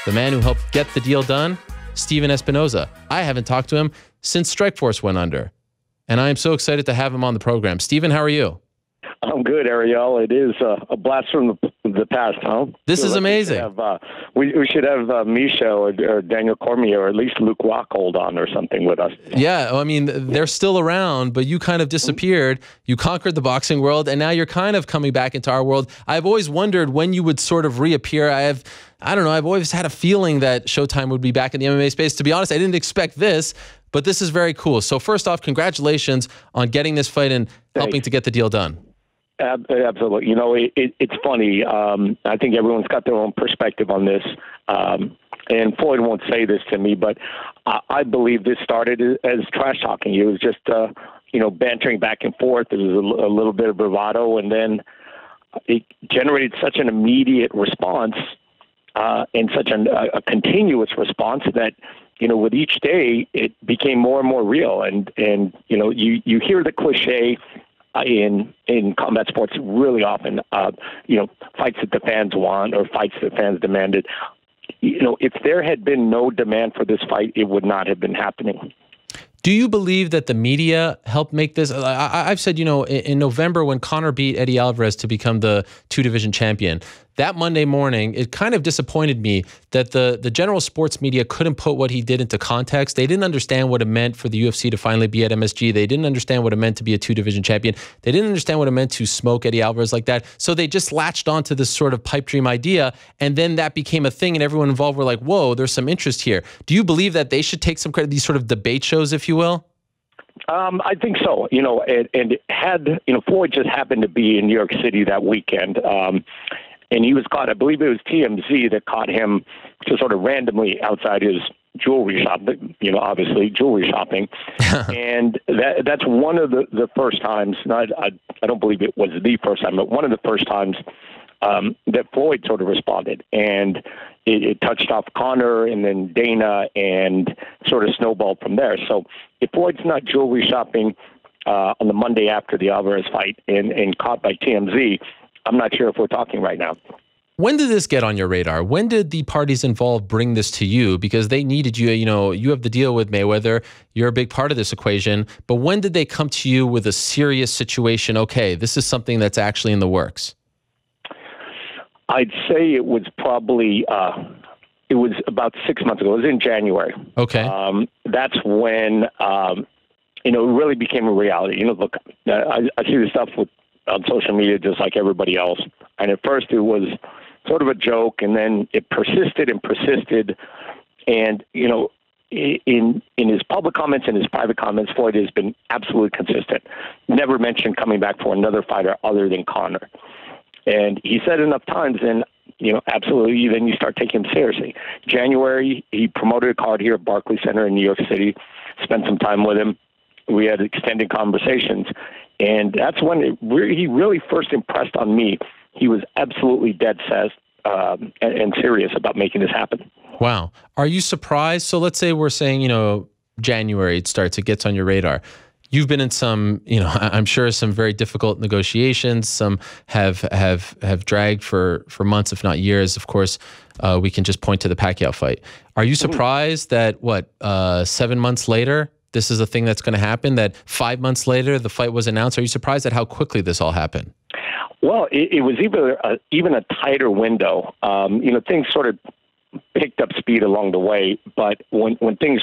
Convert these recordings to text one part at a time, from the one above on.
the man who helped get the deal done, Steven Espinoza. I haven't talked to him since Strikeforce went under, and I am so excited to have him on the program. Steven, how are you? I'm good, Ariel. It is a blast from the past, huh? This is amazing. We should have Misha or Daniel Cormier or at least Luke Rockhold on or something with us. Yeah, I mean, they're still around, but you kind of disappeared. You conquered the boxing world, and now you're kind of coming back into our world. I've always wondered when you would sort of reappear. I don't know, I've always had a feeling that Showtime would be back in the MMA space. To be honest, I didn't expect this, but this is very cool. So first off, congratulations on getting this fight and helping to get the deal done. Absolutely. You know, it's funny. I think everyone's got their own perspective on this. And Floyd won't say this to me, but I believe this started as trash talking. It was just, bantering back and forth. There was a little bit of bravado, and then it generated such an immediate response and such a continuous response that, with each day, it became more and more real. And you hear the cliche in combat sports really often, fights that the fans want or fights that fans demanded. If there had been no demand for this fight, it would not have been happening. Do you believe that the media helped make this? I've said, in November when Conor beat Eddie Alvarez to become the two-division champion, that Monday morning, it kind of disappointed me that the general sports media couldn't put what he did into context. They didn't understand what it meant for the UFC to finally be at MSG. They didn't understand what it meant to be a two-division champion. They didn't understand what it meant to smoke Eddie Alvarez like that. So they just latched onto this sort of pipe dream idea, and then that became a thing, and everyone involved were like, whoa, there's some interest here. Do you believe that they should take some credit, these sort of debate shows, if you will? I think so. And had Floyd just happened to be in New York City that weekend, and he was caught, I believe it was TMZ that caught him just sort of randomly outside his jewelry shop, obviously jewelry shopping. And that's one of the first times, I don't believe it was the first time, but one of the first times that Floyd sort of responded. And it touched off Conor and then Dana and sort of snowballed from there. So if Floyd's not jewelry shopping on the Monday after the Alvarez fight and caught by TMZ, I'm not sure if we're talking right now. When did this get on your radar? When did the parties involved bring this to you? Because they needed you. You have the deal with Mayweather. You're a big part of this equation. But when did they come to you with a serious situation? Okay, this is something that's actually in the works. I'd say it was probably, it was about 6 months ago. It was in January. Okay. That's when, it really became a reality. Look, I see this stuff on social media just like everybody else. And at first it was sort of a joke, and then it persisted and persisted. And, in his public comments and his private comments, Floyd has been absolutely consistent. Never mentioned coming back for another fighter other than Conor. And he said enough times, and, absolutely, then you start taking him seriously. January, he promoted a card here at Barclays Center in New York City, spent some time with him. We had extended conversations. And that's when he really first impressed on me. He was absolutely dead set and serious about making this happen. Wow. Are you surprised? So let's say we're saying, January it gets on your radar. You've been in some, I'm sure some very difficult negotiations. Some have dragged for months, if not years. Of course, we can just point to the Pacquiao fight. Are you surprised that 7 months later, this is a thing that's going to happen, that 5 months later the fight was announced? Are you surprised at how quickly this all happened? Well, it was even a tighter window. Things sort of picked up speed along the way, but when things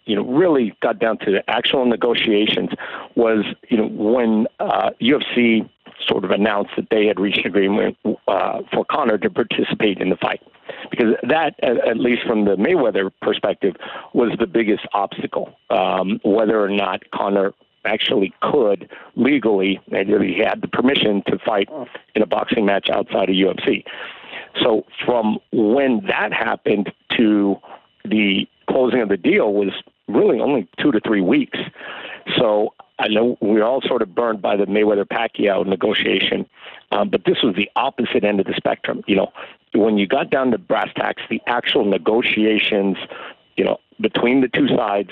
really got down to the actual negotiations was when UFC sort of announced that they had reached an agreement for Conor to participate in the fight. Because that, at least from the Mayweather perspective, was the biggest obstacle. Whether or not Conor actually could legally, he had the permission to fight in a boxing match outside of UFC. So from when that happened to the closing of the deal was really only 2 to 3 weeks. So I know we're all sort of burned by the Mayweather-Pacquiao negotiation, but this was the opposite end of the spectrum. When you got down to brass tacks, the actual negotiations, between the two sides,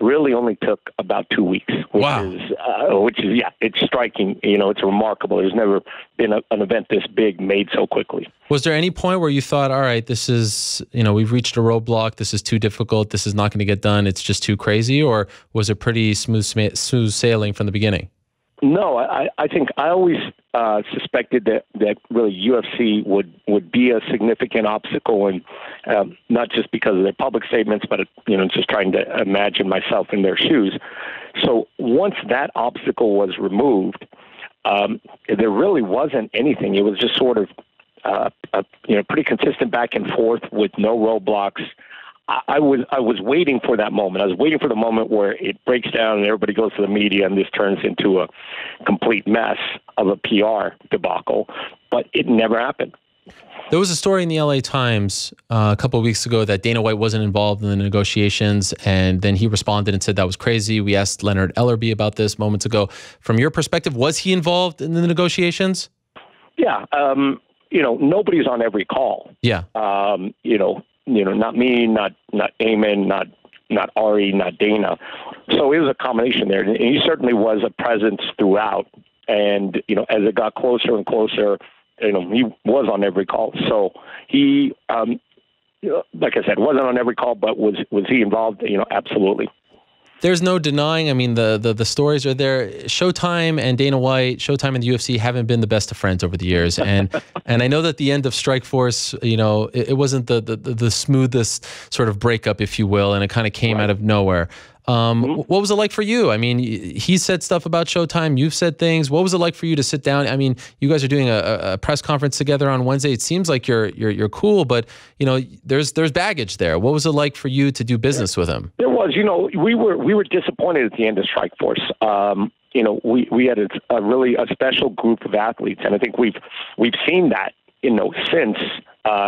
really only took about 2 weeks, which is it's striking. It's remarkable. There's never been an event this big made so quickly. Was there any point where you thought, all right, this is, we've reached a roadblock, this is too difficult, this is not going to get done, it's just too crazy, or was it pretty smooth sailing from the beginning? No, I think I always suspected that really UFC would be a significant obstacle, and not just because of their public statements, but just trying to imagine myself in their shoes. So once that obstacle was removed, there really wasn't anything. It was just sort of pretty consistent back and forth with no roadblocks. I was waiting for that moment. I was waiting for the moment where it breaks down and everybody goes to the media and this turns into a complete mess of a PR debacle, but it never happened. There was a story in the LA Times a couple of weeks ago that Dana White wasn't involved in the negotiations, and then he responded and said that was crazy. We asked Leonard Ellerby about this moments ago. From your perspective, was he involved in the negotiations? Yeah. Nobody's on every call. Yeah. Not me, not Eamon, not Ari, not Dana. So it was a combination there. And he certainly was a presence throughout. And, as it got closer and closer, he was on every call. So he, like I said, wasn't on every call, but was he involved? Absolutely. There's no denying. I mean, the stories are there. Showtime and Dana White, Showtime and the UFC haven't been the best of friends over the years, and I know that the end of Strikeforce, it wasn't the smoothest sort of breakup, if you will, and it kind of came out of nowhere. What was it like for you? I mean, he said stuff about Showtime. You've said things. What was it like for you to sit down? I mean, you guys are doing a press conference together on Wednesday. It seems like you're cool, but there's baggage there. What was it like for you to do business with him? There was. We were disappointed at the end of Strikeforce. We had a really special group of athletes, and I think we've seen that since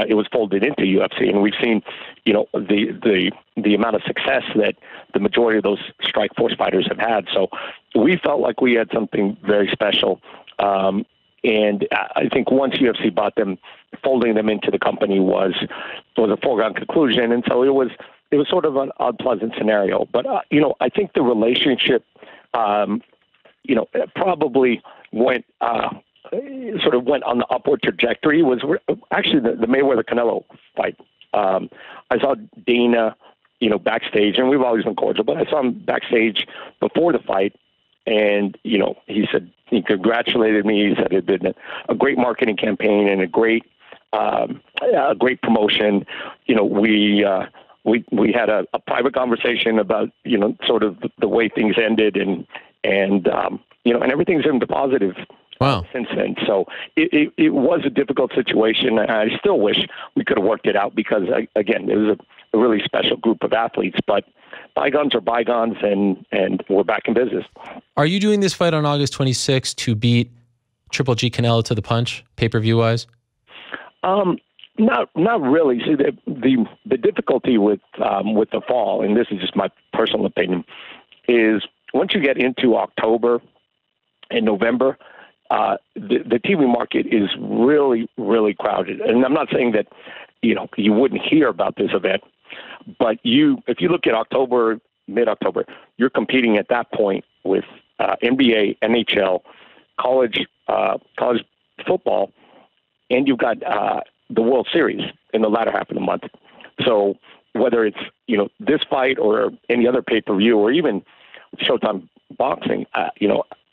it was folded into UFC, and we've seen the amount of success that the majority of those Strikeforce fighters have had. So we felt like we had something very special, and I think once UFC bought them, folding them into the company was a foregone conclusion, and so it was sort of an unpleasant scenario. But I think the relationship probably went on the upward trajectory. Was actually the Mayweather Canelo fight. I saw Dana, backstage, and we've always been cordial, but I saw him backstage before the fight, and he said he congratulated me. He said it had been a great marketing campaign and a great promotion. We had a private conversation about sort of the way things ended, and everything's in the positive. Wow. Since then. So it was a difficult situation. I still wish we could have worked it out because, again, it was a really special group of athletes. But bygones are bygones, and we're back in business. Are you doing this fight on August 26th to beat Triple G Canelo to the punch, pay-per-view wise? Not really. See, the difficulty with the fall, and this is just my personal opinion, is once you get into October and November, the TV market is really, really crowded. And I'm not saying that, you wouldn't hear about this event, but if you look at October, mid-October, you're competing at that point with NBA, NHL, college football, and you've got the World Series in the latter half of the month. So whether it's, this fight or any other pay-per-view or even Showtime boxing,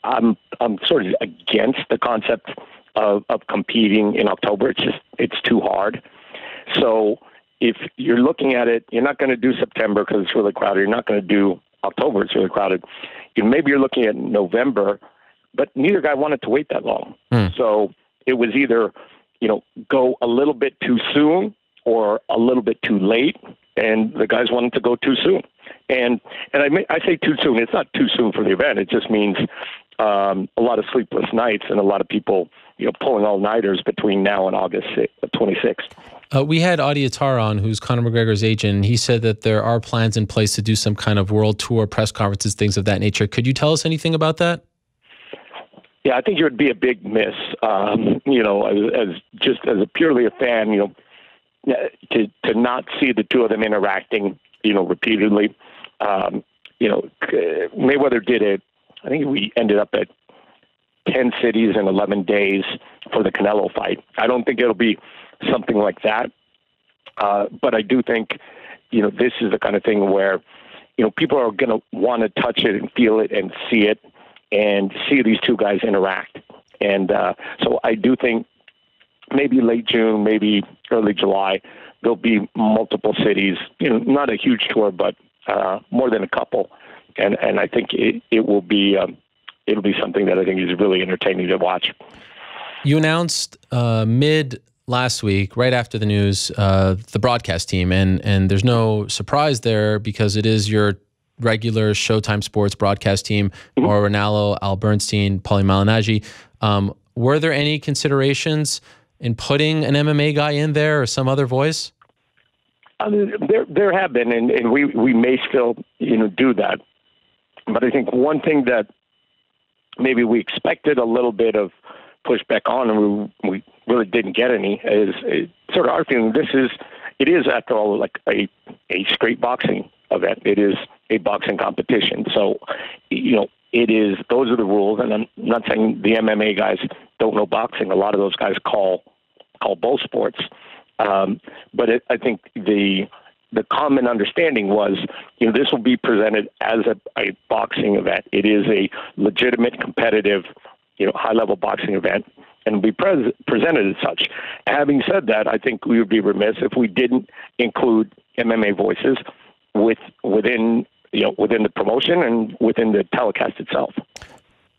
I'm sort of against the concept of competing in October. It's too hard. So if you're looking at it, you're not going to do September because it's really crowded. You're not going to do October. It's really crowded. Maybe you're looking at November, but neither guy wanted to wait that long. So it was either, go a little bit too soon or a little bit too late. And the guys wanted to go too soon. And I say too soon. It's not too soon for the event. It just means a lot of sleepless nights and a lot of people, pulling all-nighters between now and August 26th. We had Adi Attar on, who's Conor McGregor's agent. He said that there are plans in place to do some kind of world tour, press conferences, things of that nature. Could you tell us anything about that? Yeah, I think it would be a big miss. As purely a fan, to not see the two of them interacting, repeatedly. Mayweather did it. I think we ended up at 10 cities in 11 days for the Canelo fight. I don't think it'll be something like that. But I do think, this is the kind of thing where, people are going to want to touch it and feel it and see these two guys interact. And so I do think maybe late June, maybe early July, there'll be multiple cities, not a huge tour, but more than a couple. And I think it will be, it'll be something that I think is really entertaining to watch. You announced mid last week, right after the news, the broadcast team, and there's no surprise there because it is your regular Showtime Sports broadcast team, Mauro Ranallo, Al Bernstein, Paulie Malignaggi. Were there any considerations in putting an MMA guy in there or some other voice? There have been, and we may still do that. But I think one thing that maybe we expected a little bit of pushback on, and we really didn't get any, is sort of our feeling. It is after all like a straight boxing event. It is a boxing competition. So, it is, those are the rules. And I'm not saying the MMA guys don't know boxing. A lot of those guys call both sports. But I think the common understanding was, this will be presented as a boxing event. It is a legitimate, competitive, high-level boxing event, and will be presented as such. Having said that, I think we would be remiss if we didn't include MMA voices within the promotion and within the telecast itself.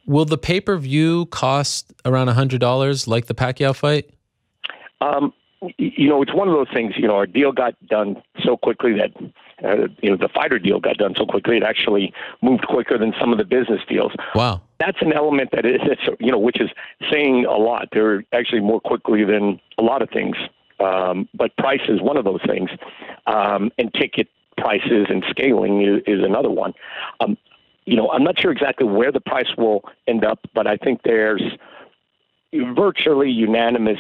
Will the pay-per-view cost around $100 like the Pacquiao fight? It's one of those things, our deal got done so quickly that, the fighter deal got done so quickly, it actually moved quicker than some of the business deals. Wow. That's an element that is, which is saying a lot. They're actually more quickly than a lot of things. But price is one of those things. And ticket prices and scaling is another one. I'm not sure exactly where the price will end up, but I think there's virtually unanimous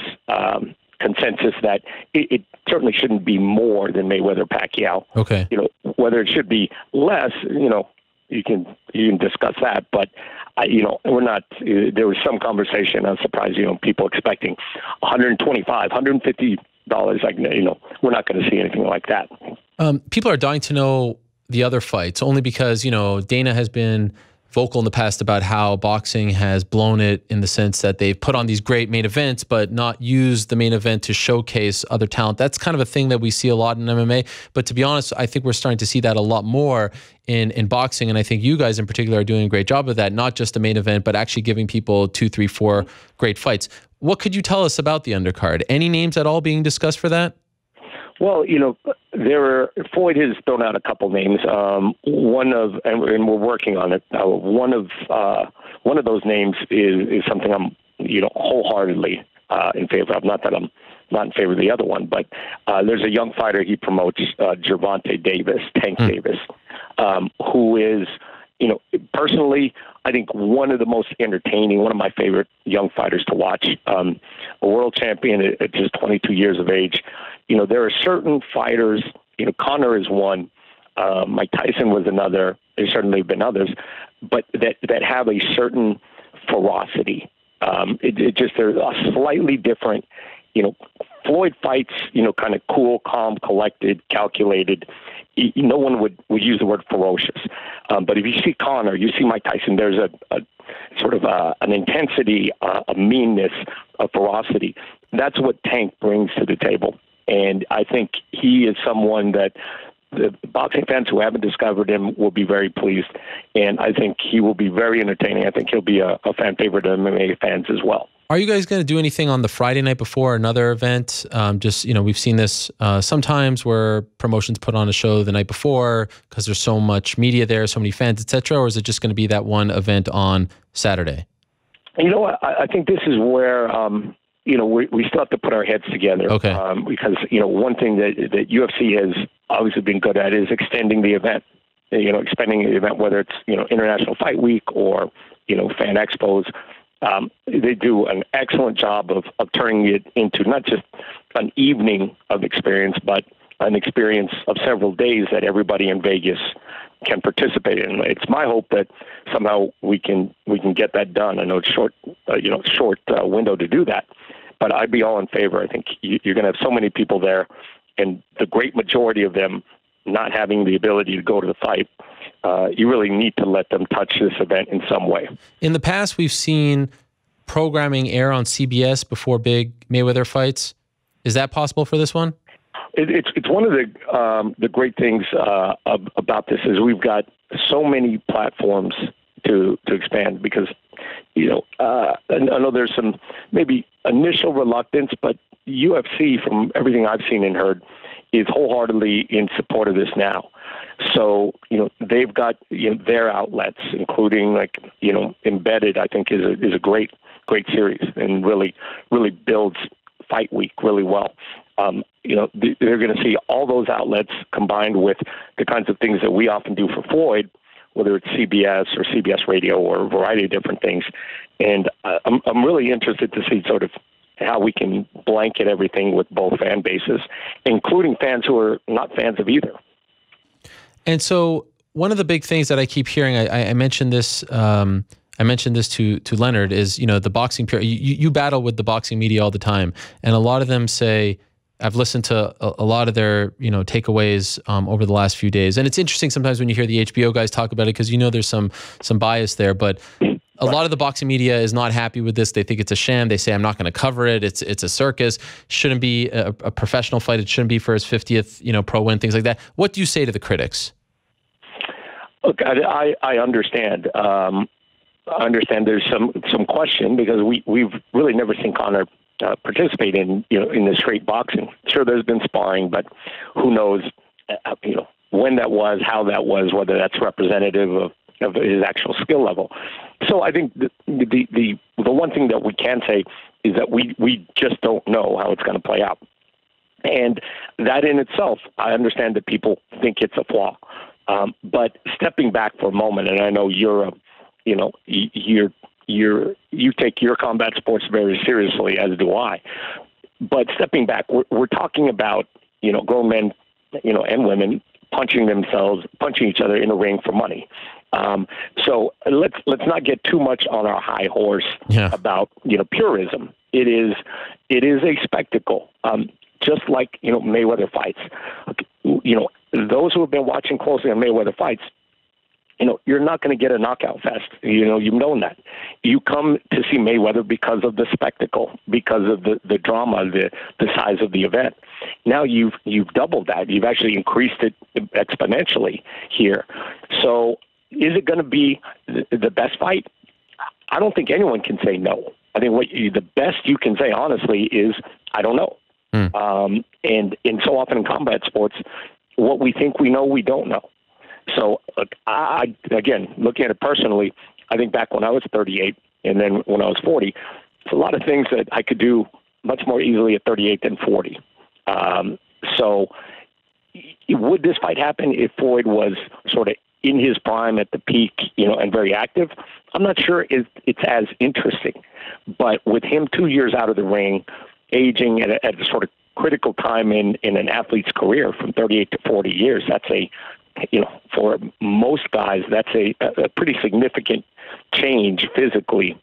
consensus that it certainly shouldn't be more than Mayweather-Pacquiao. Okay. Whether it should be less, you can discuss that, but we're not. There was some conversation. I'm surprised, people expecting $125, $150. We're not going to see anything like that. People are dying to know the other fights, only because Dana has been vocal in the past about how boxing has blown it in the sense that they've put on these great main events, but not used the main event to showcase other talent. That's kind of a thing that we see a lot in MMA. But to be honest, I think we're starting to see that a lot more in boxing. And I think you guys in particular are doing a great job of that, not just the main event, but actually giving people 2, 3, 4 great fights. What could you tell us about the undercard? Any names at all being discussed for that? Well, Floyd has thrown out a couple names. And we're working on it. One of those names is something I'm, wholeheartedly in favor of. Not that I'm not in favor of the other one, but there's a young fighter he promotes, Gervonta Davis, Tank Davis, who is, personally, I think one of the most entertaining, one of my favorite young fighters to watch. A world champion at just 22 years of age. There are certain fighters, Conor is one, Mike Tyson was another, there's certainly been others, but that have a certain ferocity. They're a slightly different, Floyd fights, kind of cool, calm, collected, calculated. No one would use the word ferocious. But if you see Conor, you see Mike Tyson, there's a sort of an intensity, a meanness, a ferocity. That's what Tank brings to the table. And I think he is someone that the boxing fans who haven't discovered him will be very pleased. And I think he will be very entertaining. I think he'll be a fan favorite of MMA fans as well. Are you guys going to do anything on the Friday night before another event? We've seen this sometimes where promotions put on a show the night before because there's so much media there, so many fans, etc. Or is it just going to be that one event on Saturday? I think this is where we still have to put our heads together. Okay. Because one thing that UFC has obviously been good at is extending the event. Expanding the event, whether it's International Fight Week or fan expos. They do an excellent job of turning it into not just an evening of experience, but an experience of several days that everybody in Vegas can participate in. It's my hope that somehow we can get that done. I know it's short window to do that, but I'd be all in favor. I think you're going to have so many people there, and the great majority of them not having the ability to go to the fight. You really need to let them touch this event in some way. In the past, we've seen programming air on CBS before big Mayweather fights. Is that possible for this one? It's one of the great things about this is we've got so many platforms to expand, because I know there's some maybe initial reluctance, but UFC, from everything I've seen and heard, is wholeheartedly in support of this now. So they've got their outlets, including Embedded. I think is a great series and really builds Fight Week really well. They're going to see all those outlets combined with the kinds of things that we often do for Floyd, whether it's CBS or CBS Radio or a variety of different things. And I'm really interested to see sort of how we can blanket everything with both fan bases, including fans who are not fans of either. And so one of the big things that I keep hearing, I mentioned this. I mentioned this to Leonard, is the boxing. You battle with the boxing media all the time, and a lot of them say, I've listened to a lot of their takeaways over the last few days, and it's interesting sometimes when you hear the HBO guys talk about it, because there's some bias there, but a lot of the boxing media is not happy with this. They think it's a sham. They say, I'm not going to cover it. It's a circus. Shouldn't be a professional fight. It shouldn't be for his 50th pro win, things like that. What do you say to the critics? Look, I understand. I understand there's some question, because we've really never seen Conor participate in the straight boxing. Sure, there's been sparring, but who knows when that was, how that was, whether that's representative of his actual skill level. So I think the one thing that we can say is that we just don't know how it's going to play out, and that in itself, I understand that people think it's a flaw. But stepping back for a moment, and I know you take your combat sports very seriously, as do I. But stepping back, we're talking about grown men, and women punching each other in a ring for money. So let's not get too much on our high horse about purism. It is a spectacle, just like Mayweather fights. Those who have been watching closely on Mayweather fights, you're not going to get a knockout fest. You've known that. You come to see Mayweather because of the spectacle, because of the drama, the size of the event. Now you've doubled that. You've actually increased it exponentially here. So is it going to be the best fight? I don't think anyone can say no. I think the best you can say, honestly, is I don't know. And so often in combat sports, what we think we know, we don't know. So, again, looking at it personally, I think back when I was 38 and then when I was 40, it's a lot of things that I could do much more easily at 38 than 40. So would this fight happen if Floyd was sort of in his prime at the peak, and very active? I'm not sure it's as interesting. But with him 2 years out of the ring, aging at a sort of critical time in an athlete's career from 38 to 40 years, that's for most guys, that's a pretty significant change physically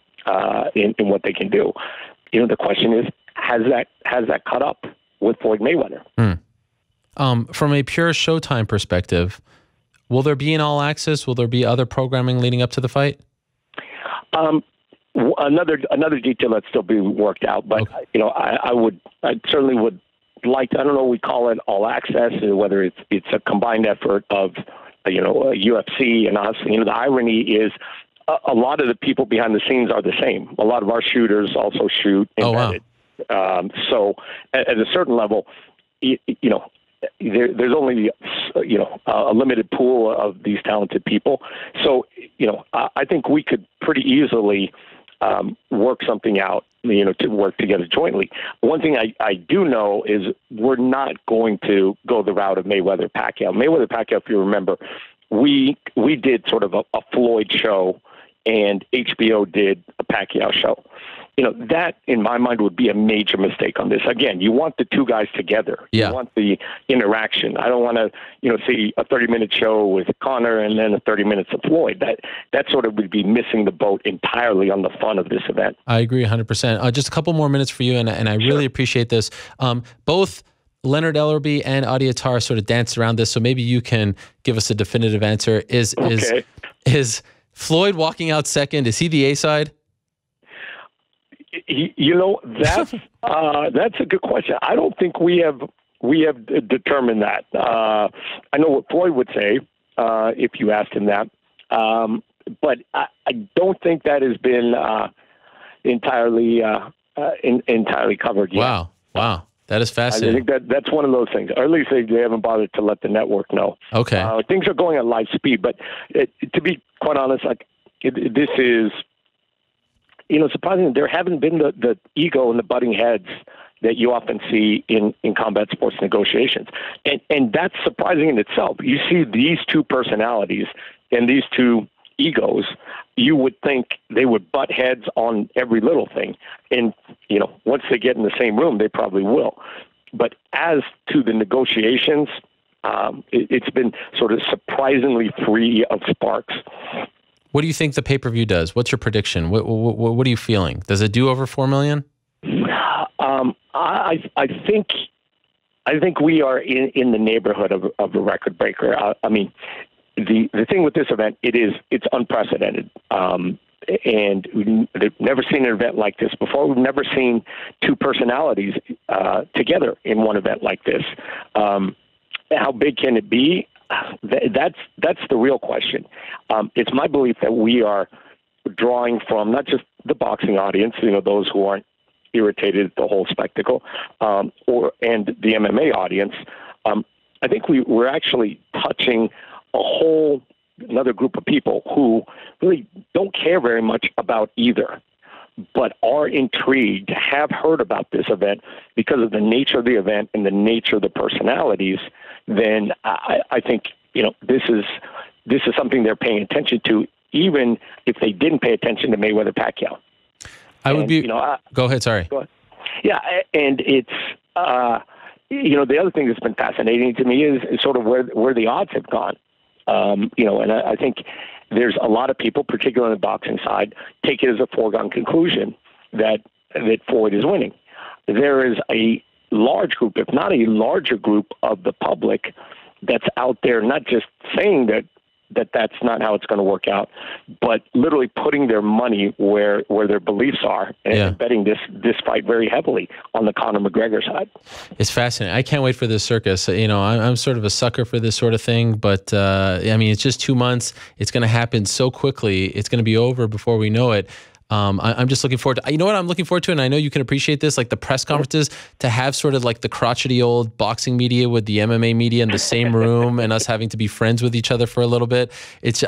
in what they can do. The question is, has that caught up with Floyd Mayweather? From a pure Showtime perspective, will there be an all access? Will there be other programming leading up to the fight? Another detail that's still being worked out, but okay. I certainly would like to, I don't know, we call it all access, whether it's a combined effort of UFC and us. The irony is a lot of the people behind the scenes are the same. A lot of our shooters also shoot embedded. Oh, wow. So at a certain level, there's only a limited pool of these talented people. So I think we could pretty easily work something out, to work together jointly. One thing I do know is we're not going to go the route of Mayweather-Pacquiao. Mayweather-Pacquiao, if you remember, we did sort of a Floyd show, and HBO did a Pacquiao show. that in my mind would be a major mistake on this. Again, you want the two guys together. Yeah. You want the interaction. I don't want to, see a 30-minute show with Conor and then a 30 minutes of Floyd. That sort of would be missing the boat entirely on the fun of this event. I agree 100%. Just a couple more minutes for you, and I really appreciate this. Both Leonard Ellerby and Adi Attar sort of danced around this, so maybe you can give us a definitive answer. Is Floyd walking out second? Is he the A-side? That's a good question. I don't think we have determined that. I know what Floyd would say if you asked him that, but I don't think that has been entirely covered yet. Wow, that is fascinating. I think that's one of those things, or at least they haven't bothered to let the network know. Okay, things are going at light speed, but to be quite honest, this is. Surprisingly, there haven't been the ego and the butting heads that you often see in combat sports negotiations. And that's surprising in itself. You see these two personalities and these two egos, you would think they would butt heads on every little thing. And, once they get in the same room, they probably will. But as to the negotiations, it's been sort of surprisingly free of sparks. What do you think the pay-per-view does? What's your prediction? What are you feeling? Does it do over 4 million? I think we are in the neighborhood of a record breaker. The thing with this event, it's unprecedented. And we've never seen an event like this before. We've never seen two personalities together in one event like this. How big can it be? That's the real question. It's my belief that we are drawing from not just the boxing audience, those who aren't irritated at the whole spectacle, and the MMA audience. I think we're actually touching another group of people who really don't care very much about either, but are intrigued, have heard about this event because of the nature of the event and the nature of the personalities. Then I think this is something they're paying attention to, even if they didn't pay attention to Mayweather Pacquiao. Go ahead. Sorry. Go ahead. Yeah, and it's the other thing that's been fascinating to me is sort of where the odds have gone. And I think there's a lot of people, particularly on the boxing side, take it as a foregone conclusion that Floyd is winning. There is a large group, if not a larger group of the public that's out there not just saying that's not how it's going to work out, but literally putting their money where their beliefs are and betting this fight very heavily on the Conor McGregor side. It's fascinating. I can't wait for this circus. I'm sort of a sucker for this sort of thing, but it's just 2 months. It's going to happen so quickly. It's going to be over before we know it. I'm just looking forward to, you know what I'm looking forward to, and I know you can appreciate this, like the press conferences, to have sort of like the crotchety old boxing media with the MMA media in the same room and us having to be friends with each other for a little bit.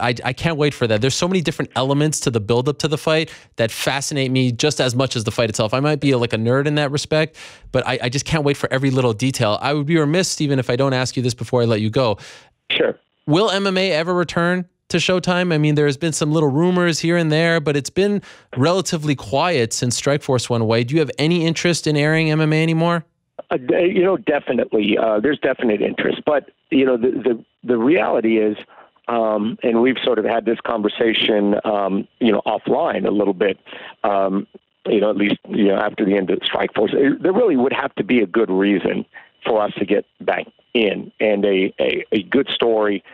I can't wait for that. There's so many different elements to the buildup to the fight that fascinate me just as much as the fight itself. I might be like a nerd in that respect, but I just can't wait for every little detail. I would be remiss, Stephen, if I don't ask you this before I let you go. Sure. Will MMA ever return to Showtime? There's been some little rumors here and there, but it's been relatively quiet since Strikeforce went away. Do you have any interest in airing MMA anymore? Definitely. There's definite interest, but the reality is, and we've sort of had this conversation, offline a little bit. At least after the end of Strikeforce, there really would have to be a good reason for us to get back in, and a good story.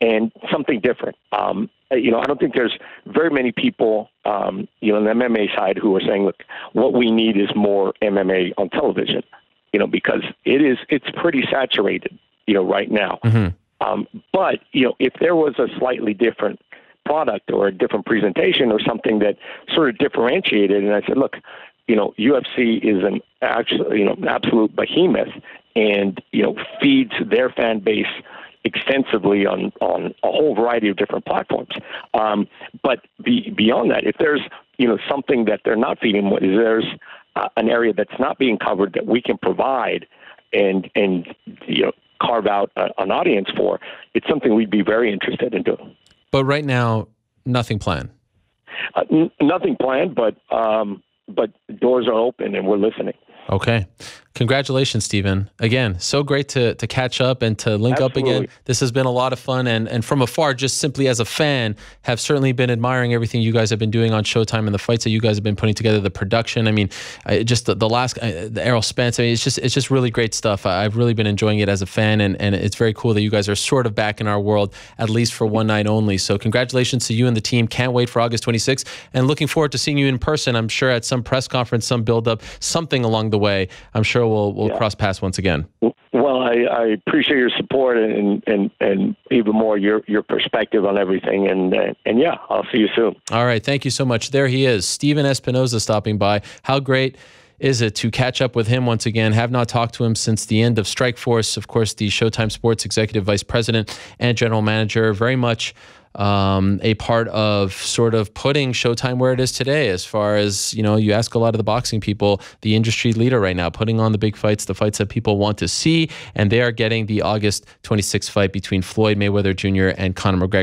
And something different. I don't think there's very many people, on the MMA side who are saying, look, what we need is more MMA on television, because it's pretty saturated, right now. Mm-hmm. But if there was a slightly different product or a different presentation or something that sort of differentiated, and I said, look, UFC is an absolute behemoth and, feeds their fan base extensively on a whole variety of different platforms. But beyond that, if there's, something that they're not feeding, if there's an area that's not being covered that we can provide and carve out an audience for, it's something we'd be very interested in doing. But right now, nothing planned. Nothing planned, but but doors are open and we're listening. Okay. Congratulations, Stephen. Again, so great to catch up and to link up again. This has been a lot of fun. And from afar, just simply as a fan, have certainly been admiring everything you guys have been doing on Showtime and the fights that you guys have been putting together, the production. I mean, just the last, the Errol Spence, I mean, it's just really great stuff. I've really been enjoying it as a fan, and it's very cool that you guys are sort of back in our world, at least for one night only. So congratulations to you and the team. Can't wait for August 26th, and looking forward to seeing you in person. I'm sure at some press conference, some build-up, something along the way. I'm sure we'll cross paths once again. Well, I appreciate your support and even more your perspective on everything. And yeah, I'll see you soon. All right. Thank you so much. There he is, Stephen Espinoza, stopping by. How great is it to catch up with him once again? Have not talked to him since the end of Strikeforce. Of course, the Showtime Sports Executive Vice President and General Manager, very much a part of sort of putting Showtime where it is today, as far as, you know, you ask a lot of the boxing people, the industry leader right now, putting on the big fights, the fights that people want to see, and they are getting the August 26th fight between Floyd Mayweather Jr. and Conor McGregor.